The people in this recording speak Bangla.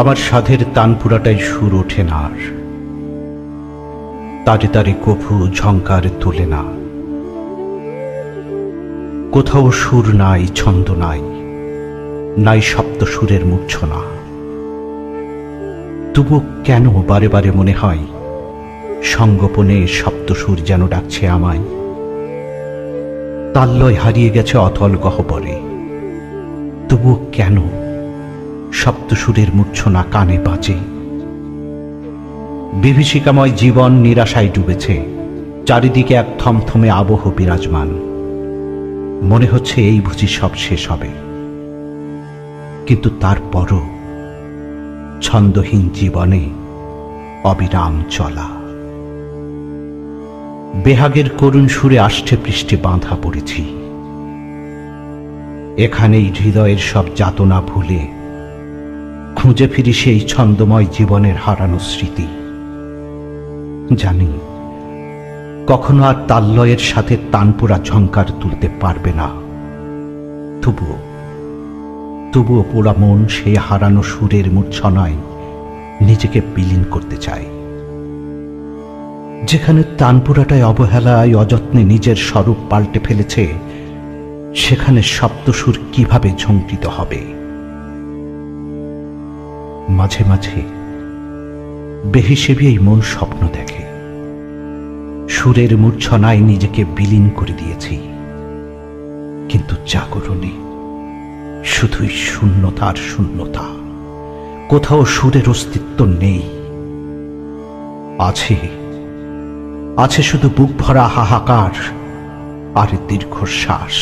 আমার সাধের তানপুরাটাই সুর ওঠে না আর, তারে তারে কভু ঝংকার তোলে না। কোথাও সুর নাই, ছন্দ নাই, নাই সপ্ত সুরের মূর্ছনা। তবু কেন বারে বারে মনে হয় সঙ্গোপনে সপ্ত সুর যেন ডাকছে আমায়। তাল্লয় হারিয়ে গেছে অতল গহ্বরে, তবু কেন সপ্ত সুরের মূর্ছনা কানে বাজে। বিভীষিকাময় জীবন নিরাশায় ডুবেছে, চারিদিকে এক থমথমে আবহ বিরাজমান। মনে হচ্ছে এই বুঝি সব শেষ হবে, কিন্তু তারপরও ছন্দহীন জীবনে অবিরাম চলা। বেহাগের করুণ সুরে আষ্টে পৃষ্ঠে বাঁধা পড়েছি। এখানেই হৃদয়ের সব যাতনা ভুলে খুঁজে ফিরি সেই ছন্দময় জীবনের হারানো স্মৃতি। জানি কখনো আর তাল্লয়ের সাথে তানপুরা ঝংকার তুলতে পারবে না, তবুও পোড়া মন সেই হারানো সুরের মূর্ছনায় নিজেকে বিলীন করতে চায়। যেখানে তানপুরাটায় অবহেলায় অযত্নে নিজের স্বরূপ পাল্টে ফেলেছে, সেখানে সপ্তসুর কিভাবে ঝঙ্কৃত হবে। মাঝে মাঝে বেহিসেবি এই মন স্বপ্ন দেখে সুরের মূর্ছনায় নিজেকে বিলীন করে দিয়েছি, কিন্তু জাগরণে শুধুই শূন্যতার শূন্যতা। কোথাও সুরের অস্তিত্ব নেই, আছে শুধু বুক ভরা হাহাকার আর দীর্ঘশ্বাস।